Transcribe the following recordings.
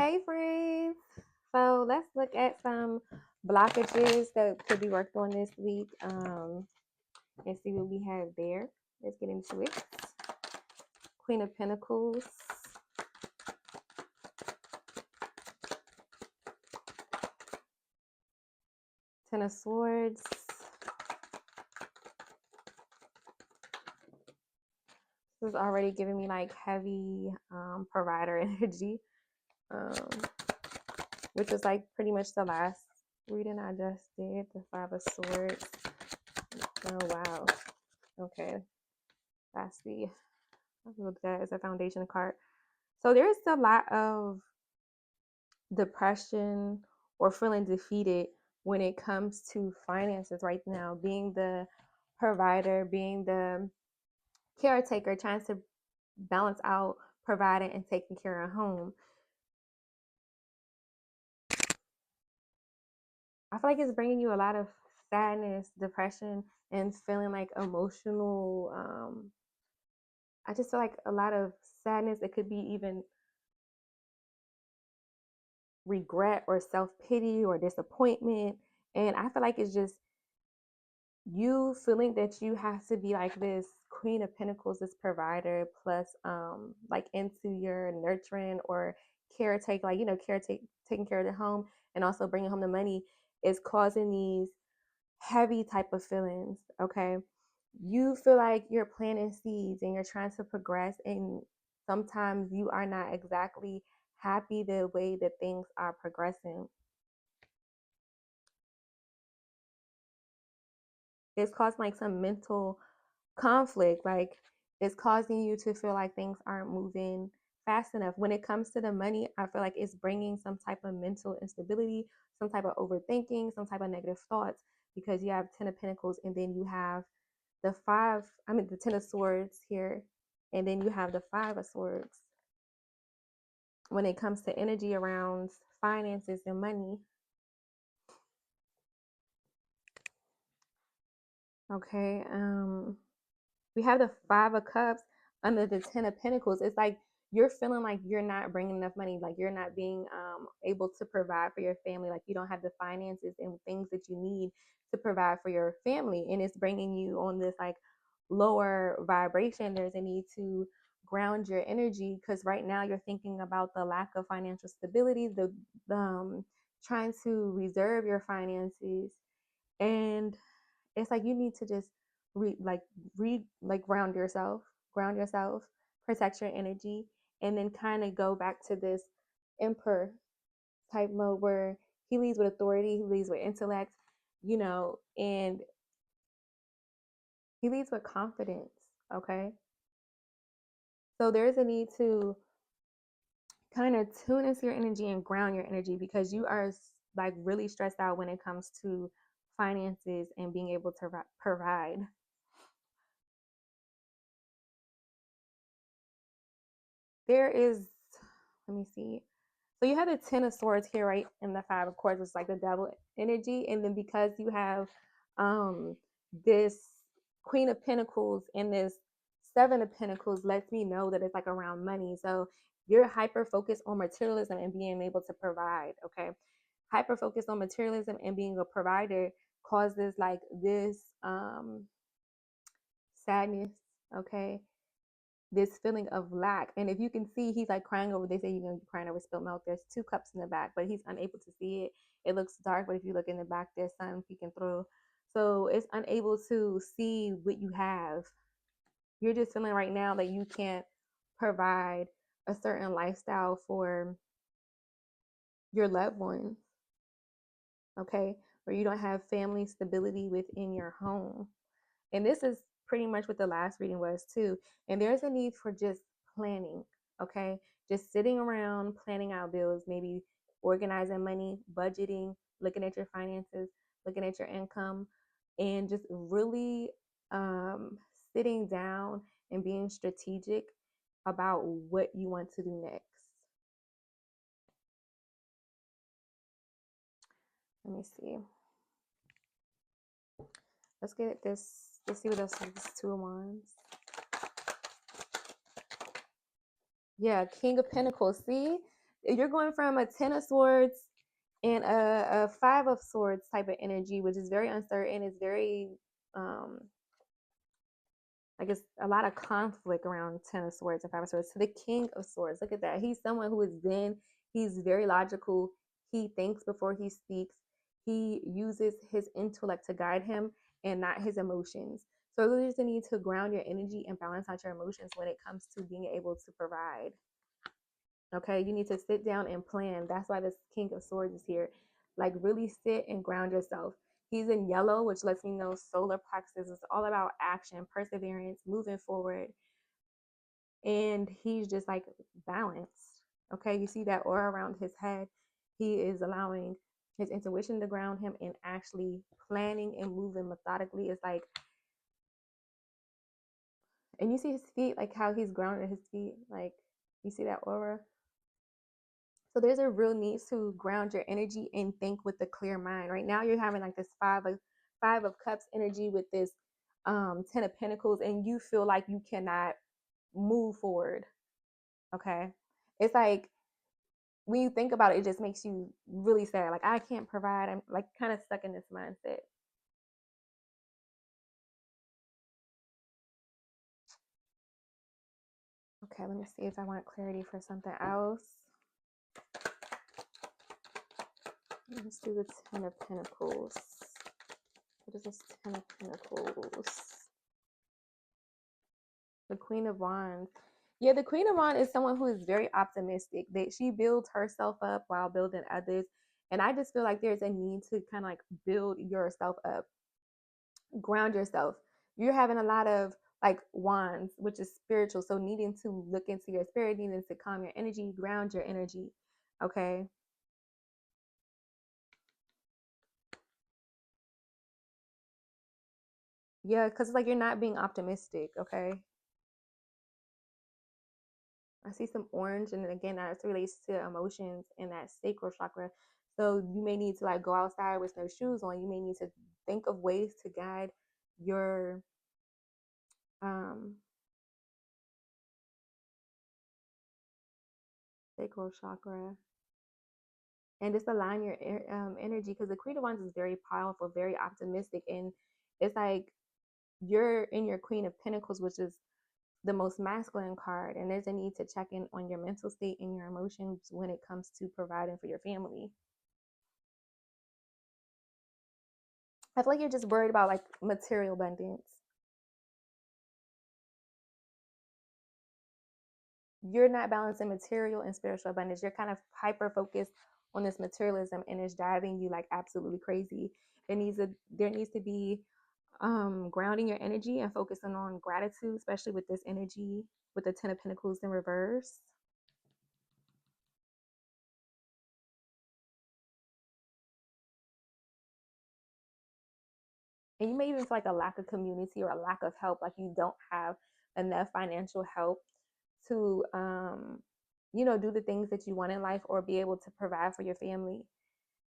Hey friends. So let's look at some blockages that could be worked on this week and see what we have there. Let's get into it. Queen of Pentacles, Ten of Swords, this is already giving me like heavy provider energy, um, which was like pretty much the last reading I just did, the Five of Swords. Oh wow. Okay. That's the I look at that as a foundation card. So there's a lot of depression or feeling defeated when it comes to finances right now. Being the provider, being the caretaker, trying to balance out providing and taking care of home. I feel like it's bringing you a lot of sadness, depression, and feeling like emotional. I just feel like a lot of sadness. It could be even regret or self pity or disappointment. And I feel like it's just you feeling that you have to be like this Queen of Pentacles, this provider, plus like into your nurturing or caretake, like taking care of the home and also bringing home the money is causing these heavy type of feelings. Okay, you feel like you're planting seeds and you're trying to progress, and sometimes you are not exactly happy the way that things are progressing. It's causing like some mental conflict, like it's causing you to feel like things aren't moving fast enough. When it comes to the money, I feel like it's bringing some type of mental instability, some type of overthinking, some type of negative thoughts, because you have Ten of Pentacles and then you have the Ten of Swords here, and then you have the Five of Swords. When it comes to energy around finances and money, okay, we have the Five of Cups under the Ten of Pentacles. It's like you're feeling like you're not bringing enough money, like you're not being able to provide for your family, like you don't have the finances and things that you need to provide for your family, and it's bringing you on this like lower vibration. There's a need to ground your energy because right now you're thinking about the lack of financial stability, the trying to reserve your finances, and it's like you need to just ground yourself, protect your energy, and then kind of go back to this emperor type mode where he leads with authority, he leads with intellect, and he leads with confidence. Okay, so there's a need to kind of tune into your energy and ground your energy because you are like really stressed out when it comes to finances and being able to provide. There is, let me see. So you have the Ten of Swords here, right? And the Five of Course is like the devil energy. And then because you have this Queen of Pentacles and this Seven of Pentacles lets me know that it's like around money. So you're hyper focused on materialism and being able to provide. Okay. Hyper focused on materialism and being a provider causes like this sadness. Okay, this feeling of lack. And if you can see, he's like crying over, they say you're going to be crying over spilled milk. There's two cups in the back, but he's unable to see it. It looks dark, but if you look in the back, there's sun peeking through. So it's unable to see what you have. You're just feeling right now that you can't provide a certain lifestyle for your loved ones, okay? Or you don't have family stability within your home. And this is pretty much what the last reading was too. And there's a need for just planning, okay? Just sitting around planning out bills, maybe organizing money, budgeting, looking at your finances, looking at your income, and just really sitting down and being strategic about what you want to do next. Let me see. Let's get at this. Let's see what else is this Two of Wands. Yeah, King of Pentacles. See, You're going from a 10 of swords and a 5 of swords type of energy, which is very uncertain. It's very like it's a lot of conflict around 10 of swords and 5 of swords to the king of swords. Look at that. He's someone who is zen. He's very logical. He thinks before he speaks. He uses his intellect to guide him and not his emotions. So really just need to ground your energy and balance out your emotions when it comes to being able to provide. Okay, you need to sit down and plan. That's why this king of swords is here. Like really sit and ground yourself. He's in yellow, which lets me know solar plexus is all about action, perseverance, moving forward. And he's just like balanced. Okay, you see that aura around his head. He is allowing his intuition to ground him and actually planning and moving methodically. It's like, and you see his feet, like how he's grounded his feet. Like, you see that aura? So there's a real need to ground your energy and think with a clear mind. Right now, you're having like this five of cups energy with this 10 of pentacles, and you feel like you cannot move forward. Okay, it's like when you think about it, it just makes you really sad. Like, I can't provide. I'm like kind of stuck in this mindset. Okay, let me see if I want clarity for something else. Let's do the 10 of pentacles. What is this 10 of pentacles? The Queen of Wands. Yeah, the Queen of Wands is someone who is very optimistic. That she builds herself up while building others. And I just feel like there's a need to kind of like build yourself up, ground yourself. You're having a lot of like wands, which is spiritual. So needing to look into your spirit, needing to calm your energy, ground your energy. Okay. Yeah, because it's like you're not being optimistic. Okay. I see some orange, and again, that relates to emotions and that sacral chakra. So you may need to like go outside with no shoes on. You may need to think of ways to guide your um, sacral chakra and just align your energy, because the Queen of Wands is very powerful, very optimistic, and it's like you're in your Queen of Pentacles, which is the most masculine card, and there's a need to check in on your mental state and your emotions when it comes to providing for your family. I feel like you're just worried about like material abundance. You're not balancing material and spiritual abundance. You're kind of hyper focused on this materialism, and it's driving you like absolutely crazy. There needs to be grounding your energy and focusing on gratitude, especially with this energy with the 10 of pentacles in reverse. And you may even feel like a lack of community or a lack of help, like you don't have enough financial help to do the things that you want in life or be able to provide for your family.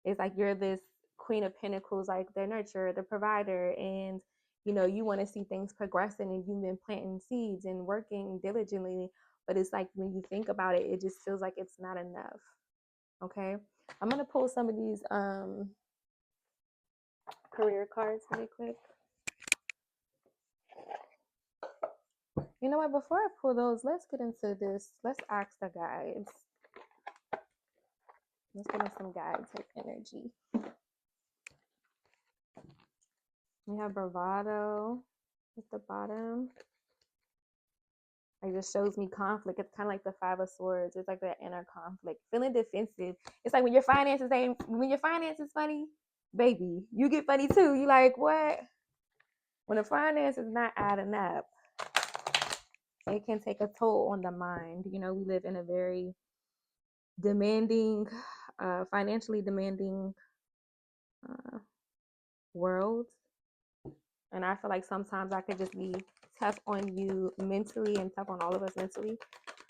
It's like you're this Queen of Pentacles, like the nurturer, the provider, and you want to see things progressing, and you've been planting seeds and working diligently, but it's like when you think about it, it just feels like it's not enough. Okay, I'm gonna pull some of these career cards really quick. You know what? Before I pull those, let's get into this. Let's ask the guides. Let's get in some guide type energy. We have bravado at the bottom. It just shows me conflict. It's kind of like the 5 of swords. It's like that inner conflict, feeling defensive. It's like when your finances funny, baby, you get funny too. You like, what? When the finance is not adding up, it can take a toll on the mind. We live in a very demanding, financially demanding world. And I feel like sometimes I could just be tough on you mentally and tough on all of us mentally.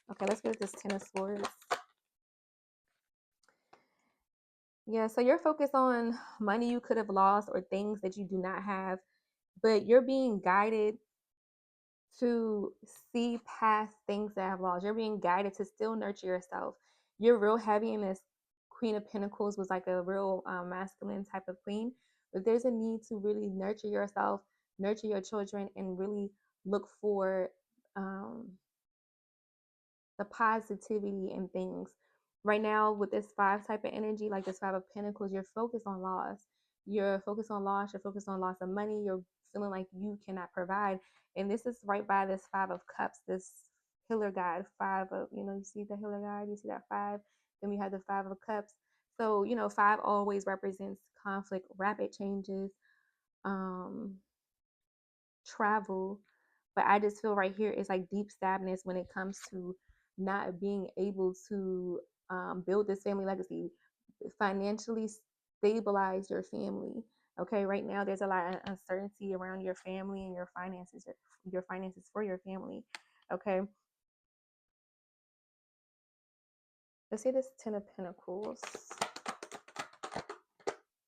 Okay, let's get this 10 of swords. Yeah, so you're focused on money you could have lost or things that you do not have, but you're being guided to see past things that have lost. You're being guided to still nurture yourself. you're real heavy, and this Queen of Pentacles was like a real masculine type of queen. But there's a need to really nurture yourself, nurture your children, and really look for um, the positivity in things. Right now, with this five type of energy, like this Five of Pentacles, you're focused on loss. You're focused on loss. You're focused on loss of money. You're feeling like you cannot provide. And this is right by this Five of Cups, this healer guide, five of, you see the healer guide, you see that five. Then we have the Five of Cups. So, five always represents conflict, rapid changes, um, travel. But I just feel right here it's like deep sadness when it comes to not being able to build this family legacy, financially stabilize your family. Okay, right now there's a lot of uncertainty around your family and your finances for your family. Okay, let's say this Ten of Pentacles.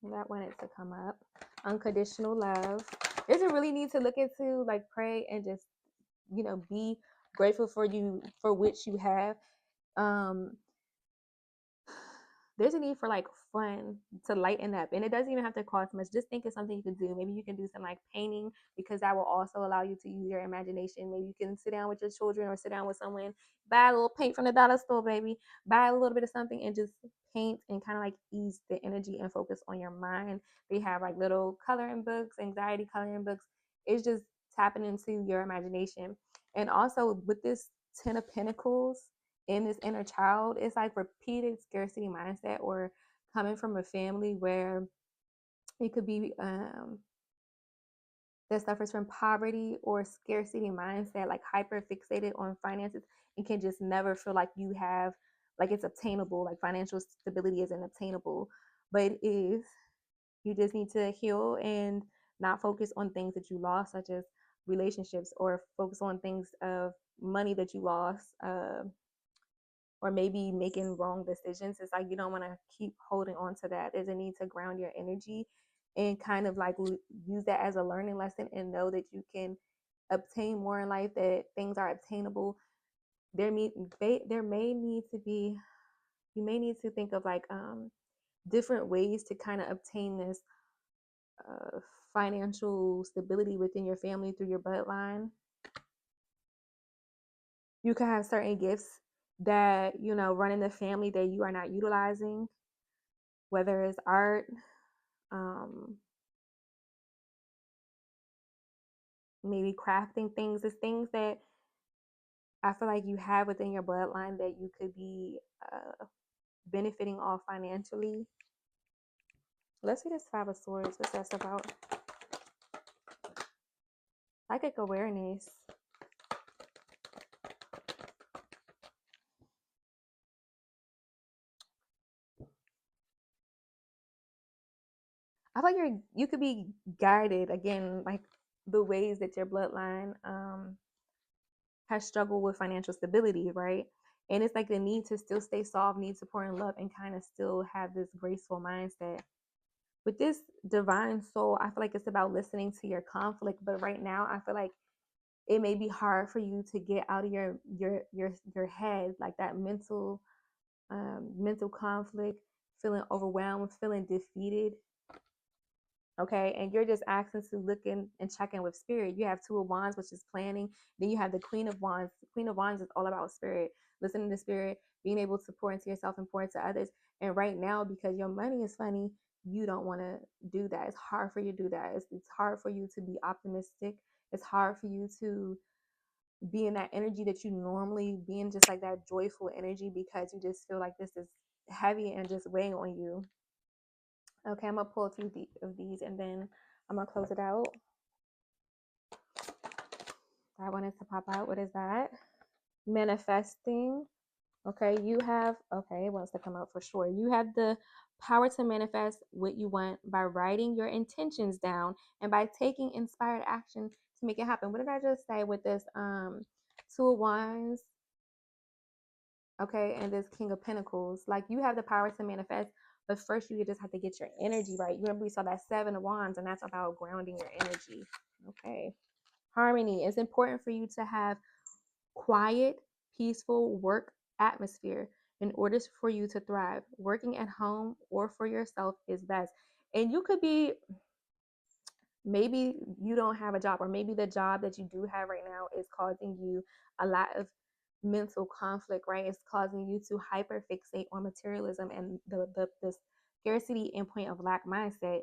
That wanted to come up. Unconditional love. There's a really need to look into, like, pray and just be grateful for which you have. um there's a need for like fun to lighten up, and it doesn't even have to cost much. Just think of something you could do. Maybe you can do some like painting, because that will also allow you to use your imagination. Maybe you can sit down with your children or sit down with someone, buy a little paint from the dollar store, baby, buy a little bit of something and just paint, and kind of like ease the energy and focus on your mind. They have like little coloring books, anxiety coloring books. It's just tapping into your imagination. And also with this Ten of Pentacles in this inner child, it's like repeated scarcity mindset, or coming from a family where it could be that suffers from poverty or scarcity mindset, like hyper fixated on finances, and can just never feel like you have, like, it's obtainable, like financial stability isn't obtainable, but it is. You just need to heal and not focus on things that you lost, such as relationships, or focus on things of money that you lost, or maybe making wrong decisions. It's like you don't want to keep holding on to that. There's a need to ground your energy and kind of like use that as a learning lesson, and know that you can obtain more in life, that things are obtainable. There may need to be, you may need to think of like different ways to kind of obtain this uh, financial stability within your family through your bloodline. You can have certain gifts that run in the family that you are not utilizing, whether it's art, um, maybe crafting things. It's things that I feel like you have within your bloodline that you could be benefiting off financially. Let's see this Five of Swords. What's that about? Psychic awareness. I feel like you could be guided again, like the ways that your bloodline has struggled with financial stability, right? And it's like the need to still stay soft, need to pour in love, and kind of still have this graceful mindset. With this divine soul, I feel like it's about listening to your conflict. But right now, I feel like it may be hard for you to get out of your head, like that mental conflict, feeling overwhelmed, feeling defeated. Okay, and you're just asking to look in and check in with spirit. You have Two of Wands, which is planning. Then you have the Queen of Wands. The Queen of Wands is all about spirit, listening to spirit, being able to pour into yourself and pour into others. And right now, because your money is funny, you don't want to do that. It's hard for you to do that. It's hard for you to be optimistic. It's hard for you to be in that energy that you normally be in, just like that joyful energy, because you just feel like this is heavy and just weighing on you. Okay, I'm gonna pull a few of these, and then I'm gonna close it out. I wanted to pop out. What is that? Manifesting. Okay, it wants to come out for sure. You have the power to manifest what you want by writing your intentions down and by taking inspired action to make it happen. What did I just say with this Two of Wands? Okay, and this King of Pentacles. Like, you have the power to manifest, but first you just have to get your energy right. You remember we saw that Seven of Wands, and that's about grounding your energy. Okay. Harmony. It's important for you to have quiet, peaceful work atmosphere. In order for you to thrive, working at home or for yourself is best. And you could be, maybe you don't have a job, or maybe the job that you do have right now is causing you a lot of mental conflict, right? It's causing you to hyper fixate on materialism and the scarcity and point of lack mindset.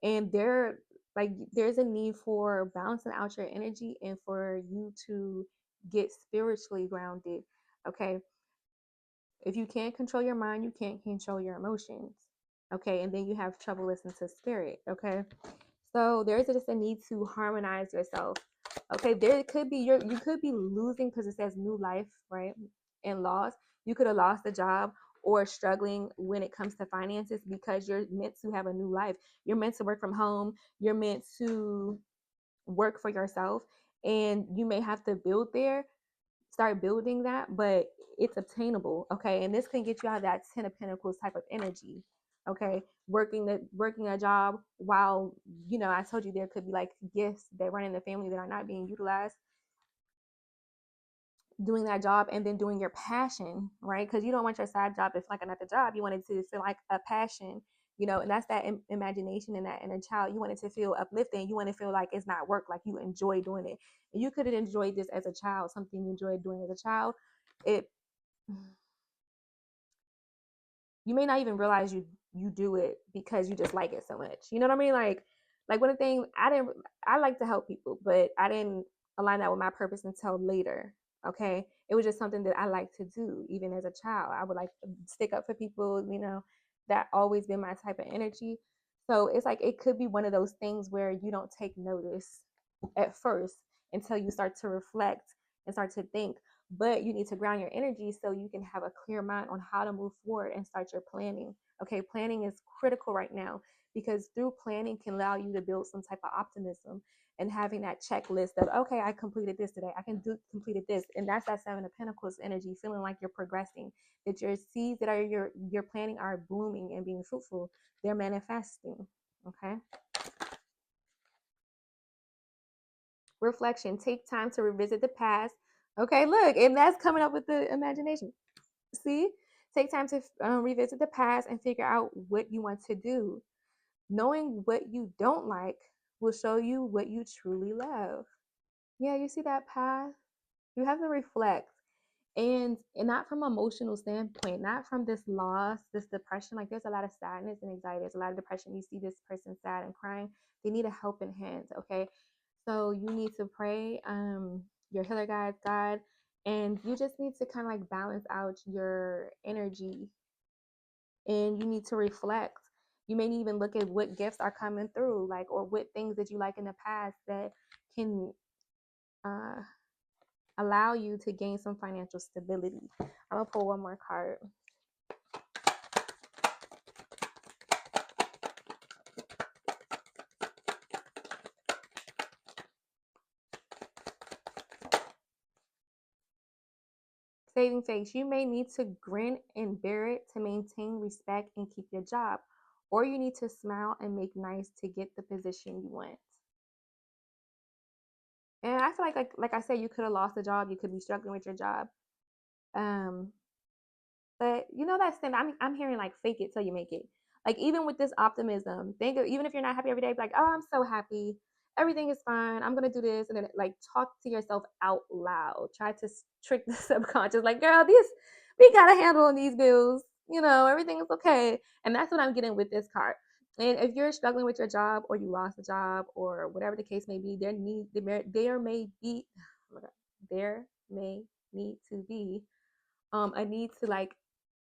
And there's a need for balancing out your energy and for you to get spiritually grounded. Okay, if you can't control your mind, you can't control your emotions. Okay, and then you have trouble listening to spirit. Okay, so there's just a need to harmonize yourself. Okay, there could be you could be losing, because it says new life, right? And loss. You could have lost a job or struggling when it comes to finances because you're meant to have a new life. You're meant to work from home. You're meant to work for yourself, and you may have to start building that, but it's obtainable. Okay, and this can get you out of that 10 of Pentacles type of energy. Okay, working a job while, I told you there could be like gifts that run in the family that are not being utilized. Doing that job and then doing your passion, right? Because you don't want your side job to feel like another job. You want it to feel like a passion, and that's that imagination and that inner child. You want it to feel uplifting. You want to feel like it's not work, like you enjoy doing it. And you could have enjoyed this as a child, something you enjoyed doing as a child. It You may not even realize you do it because you just like it so much. You know what I mean? Like one thing I like to help people, but I didn't align that with my purpose until later. Okay, it was just something that I like to do. Even as a child, I would like to stick up for people. That always been my type of energy. So it's like it could be one of those things where you don't take notice at first until you start to reflect and start to think. But you need to ground your energy so you can have a clear mind on how to move forward and start your planning. Okay, planning is critical right now, because through planning can allow you to build some type of optimism and having that checklist of, okay, I completed this today, I can do completed this. And that's that 7 of Pentacles energy, feeling like you're progressing, that your seeds that are your planning are blooming and being fruitful, they're manifesting. Okay. Reflection, take time to revisit the past. Okay, look, and that's coming up with the imagination. See, take time to revisit the past and figure out what you want to do. Knowing what you don't like will show you what you truly love. Yeah, you see that path? You have to reflect, and not from an emotional standpoint, not from this loss, this depression. Like there's a lot of sadness and anxiety, there's a lot of depression. You see this person sad and crying, they need a helping hand. Okay, so you need to pray, your healer guides, God, and you just need to kind of like balance out your energy, and you need to reflect. You may even look at what gifts are coming through, like, or what things that you like in the past that can uh, allow you to gain some financial stability. I'm gonna pull one more card. Saving face. You may need to grin and bear it to maintain respect and keep your job, or you need to smile and make nice to get the position you want. And I feel like I said, you could have lost a job, you could be struggling with your job. Um, But that thing, I'm hearing like fake it till you make it. Like even with this optimism, think of, even if you're not happy every day, be like, oh, I'm so happy, everything is fine, I'm gonna do this, and then like talk to yourself out loud. Try to trick the subconscious, like, girl, this we got a handle on these bills. Everything is okay. And that's what I'm getting with this card. And if you're struggling with your job, or you lost a job, or whatever the case may be, there may be oh my God, there may need to be a need to, like,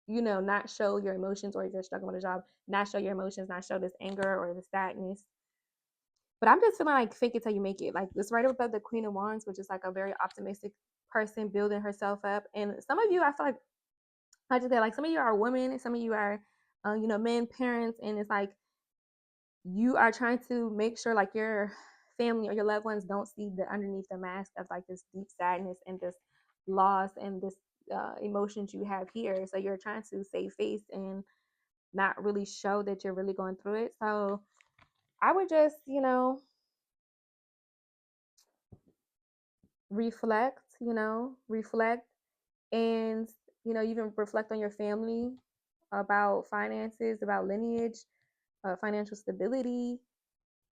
not show your emotions, or if you're struggling with a job, not show your emotions, not show this anger or the sadness. But I'm just feeling like fake it till you make it. Like it's right above the Queen of Wands, which is like a very optimistic person building herself up. And some of you, I feel like, I just get like, some of you are women, and some of you are, men, parents, and it's like you are trying to make sure like your family or your loved ones don't see the underneath the mask of like this deep sadness and this loss and this emotions you have here. So you're trying to save face and not really show that you're really going through it. So I would just, reflect, reflect, and You can reflect on your family, about finances, about lineage, financial stability,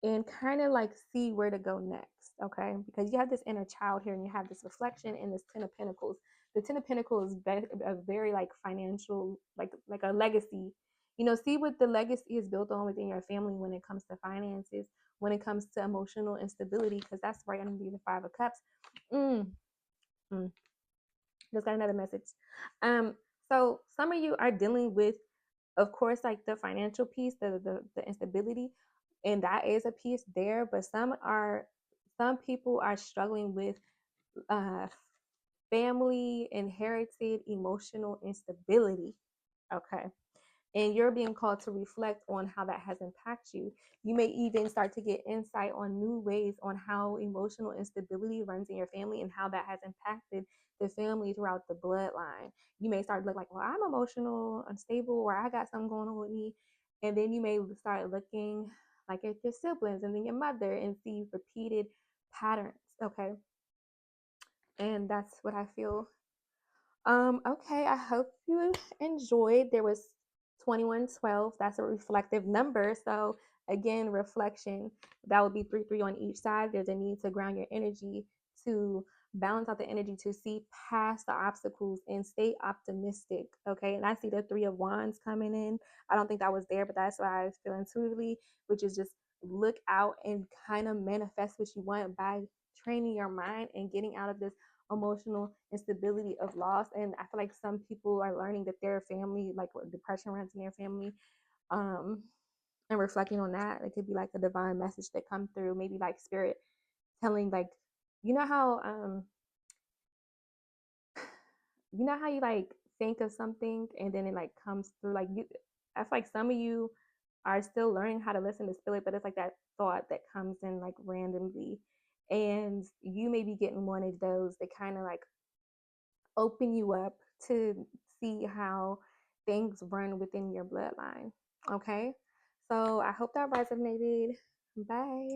and kind of like see where to go next. Okay, because you have this inner child here, and you have this reflection in this Ten of Pentacles. The Ten of Pentacles is a very like financial, like a legacy. See what the legacy is built on within your family when it comes to finances, when it comes to emotional instability, because that's right under the Five of Cups. Mm, mm. Just got another message. Um, so some of you are dealing with, of course, like the financial piece, the instability, and that is a piece there. But some people are struggling with uh, family inherited emotional instability. Okay, and you're being called to reflect on how that has impacted you. You may even start to get insight on new ways on how emotional instability runs in your family and how that has impacted the family throughout the bloodline. You may start to look like, well, I'm emotional unstable, or I got something going on with me. And then you may start looking like at your siblings and then your mother and see repeated patterns. Okay. And that's what I feel. Okay, I hope you enjoyed. There was 2112. That's a reflective number. So again, reflection, that would be 3 3 on each side. There's a need to ground your energy, to balance out the energy, to see past the obstacles and stay optimistic. Okay. And I see the Three of Wands coming in. I don't think that was there, but that's what I feel intuitively, which is just look out and kind of manifest what you want by training your mind and getting out of this emotional instability of loss. And I feel like some people are learning that their family, like depression runs in their family, um and reflecting on that. It could be like a divine message that come through, maybe like spirit telling, like, you know how you like think of something and then it like comes through, like, you I feel like some of you are still learning how to listen to spirit, but it's like that thought that comes in like randomly, and you may be getting one of those that kind of like open you up to see how things run within your bloodline. Okay. So I hope that resonated. Bye.